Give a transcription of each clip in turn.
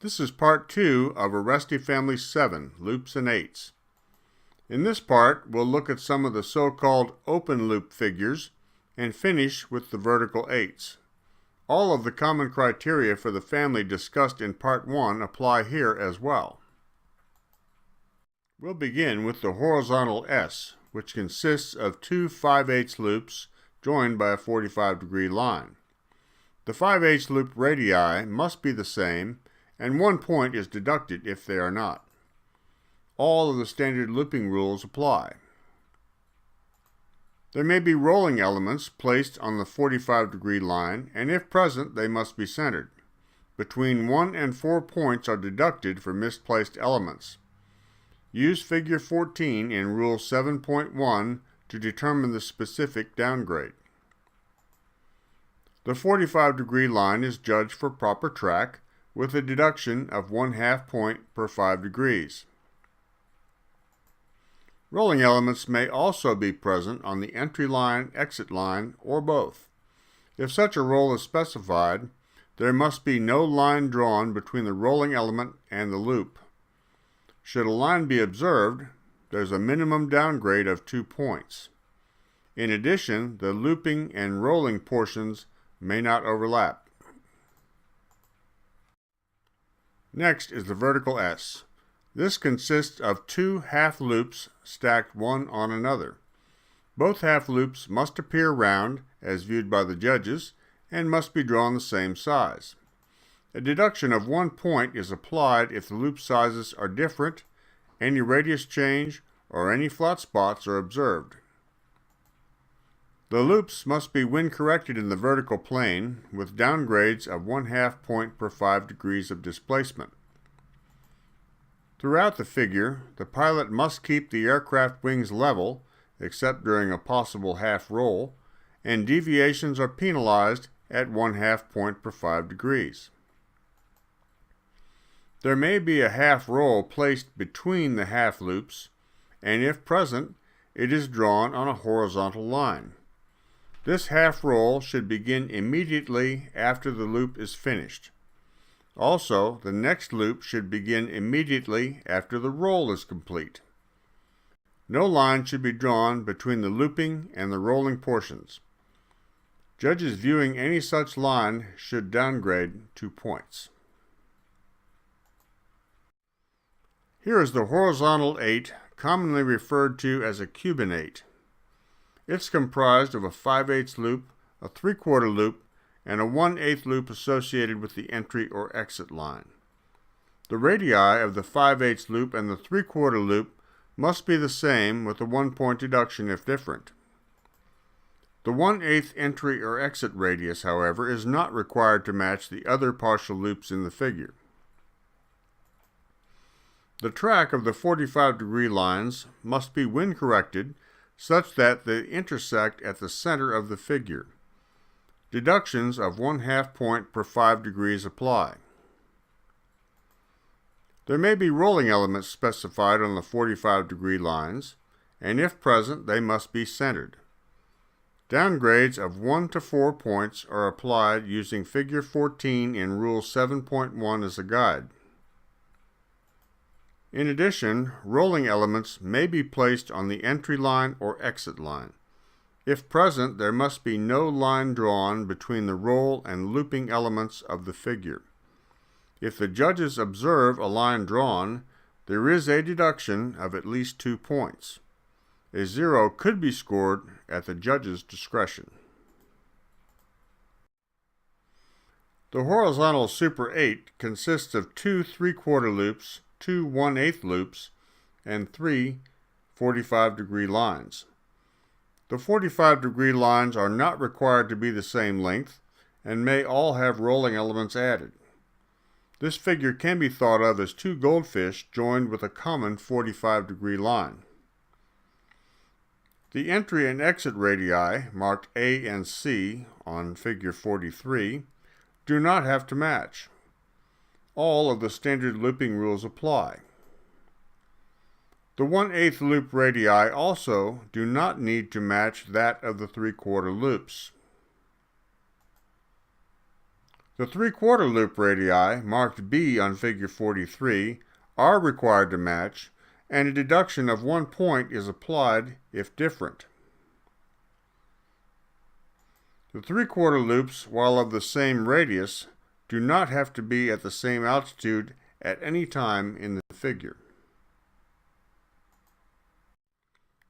This is part 2 of Aresti Family 7, Loops and Eights. In this part, we'll look at some of the so-called open loop figures and finish with the vertical eights. All of the common criteria for the family discussed in part 1 apply here as well. We'll begin with the horizontal S, which consists of two 5/8 loops joined by a 45-degree line. The 5/8 loop radii must be the same, and 1 point is deducted if they are not. All of the standard looping rules apply. There may be rolling elements placed on the 45-degree line, and if present, they must be centered. Between 1 and 4 points are deducted for misplaced elements. Use Figure 14 in Rule 7.1 to determine the specific downgrade. The 45-degree line is judged for proper track, with a deduction of 1/2 point per 5 degrees. Rolling elements may also be present on the entry line, exit line, or both. If such a roll is specified, there must be no line drawn between the rolling element and the loop. Should a line be observed, there's a minimum downgrade of 2 points. In addition, the looping and rolling portions may not overlap. Next is the vertical S. This consists of two half loops stacked one on another. Both half loops must appear round, as viewed by the judges, and must be drawn the same size. A deduction of 1 point is applied if the loop sizes are different, any radius change, or any flat spots are observed. The loops must be wind corrected in the vertical plane, with downgrades of 1/2 point per 5 degrees of displacement. Throughout the figure, the pilot must keep the aircraft wings level, except during a possible half roll, and deviations are penalized at 1/2 point per 5 degrees. There may be a half roll placed between the half loops, and if present, it is drawn on a horizontal line. This half roll should begin immediately after the loop is finished. Also, the next loop should begin immediately after the roll is complete. No line should be drawn between the looping and the rolling portions. Judges viewing any such line should downgrade 2 points. Here is the horizontal 8, commonly referred to as a Cuban 8. It's comprised of a 5/8 loop, a 3/4 loop, and a 1/8 loop associated with the entry or exit line. The radii of the 5/8 loop and the 3/4 loop must be the same, with a 1 point deduction if different. The 1/8 entry or exit radius, however, is not required to match the other partial loops in the figure. The track of the 45-degree lines must be wind corrected such that they intersect at the center of the figure. Deductions of 1/2 point per 5 degrees apply. There may be rolling elements specified on the 45-degree lines, and if present, they must be centered. Downgrades of 1 to 4 points are applied using Figure 14 in Rule 7.1 as a guide. In addition, rolling elements may be placed on the entry line or exit line. If present, there must be no line drawn between the roll and looping elements of the figure. If the judges observe a line drawn, there is a deduction of at least 2 points. A 0 could be scored at the judge's discretion. The horizontal Super 8 consists of two 3/4 loops, two 1/8 loops, and three 45-degree lines. The 45-degree lines are not required to be the same length and may all have rolling elements added. This figure can be thought of as two goldfish joined with a common 45-degree line. The entry and exit radii, marked A and C on Figure 43, do not have to match. All of the standard looping rules apply. The 1/8 loop radii also do not need to match that of the 3/4 loops. The 3/4 loop radii, marked B on figure 43, are required to match, and a deduction of 1 point is applied if different. The 3/4 loops, while of the same radius, do not have to be at the same altitude at any time in the figure.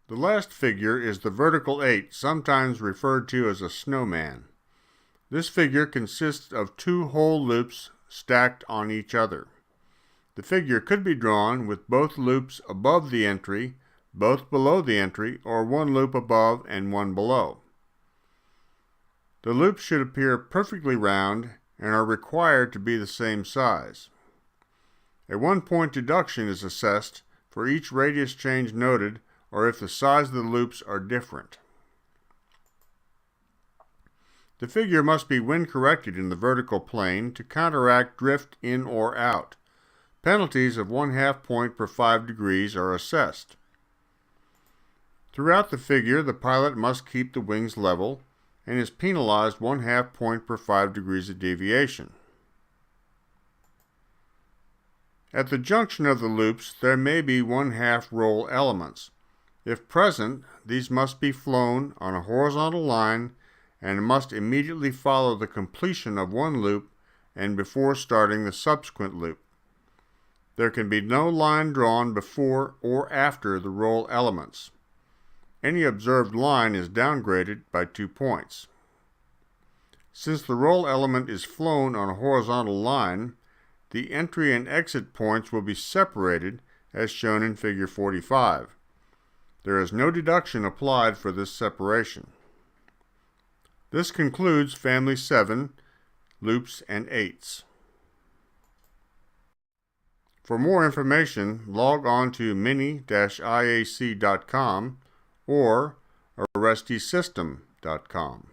The last figure is the vertical 8, sometimes referred to as a snowman. This figure consists of 2 whole loops stacked on each other. The figure could be drawn with both loops above the entry, both below the entry, or 1 loop above and 1 below. The loops should appear perfectly round and are required to be the same size. A 1-point deduction is assessed for each radius change noted, or if the size of the loops are different. The figure must be wind corrected in the vertical plane to counteract drift in or out. Penalties of 1/2 point per 5 degrees are assessed. Throughout the figure, the pilot must keep the wings level and is penalized 1/2 point per 5 degrees of deviation. At the junction of the loops, there may be 1/2 roll elements. If present, these must be flown on a horizontal line and must immediately follow the completion of one loop and before starting the subsequent loop. There can be no line drawn before or after the roll elements. Any observed line is downgraded by 2 points. Since the roll element is flown on a horizontal line, the entry and exit points will be separated as shown in figure 45. There is no deduction applied for this separation. This concludes Family 7, Loops and Eights. For more information, log on to mini-iac.com or arrestysystem.com.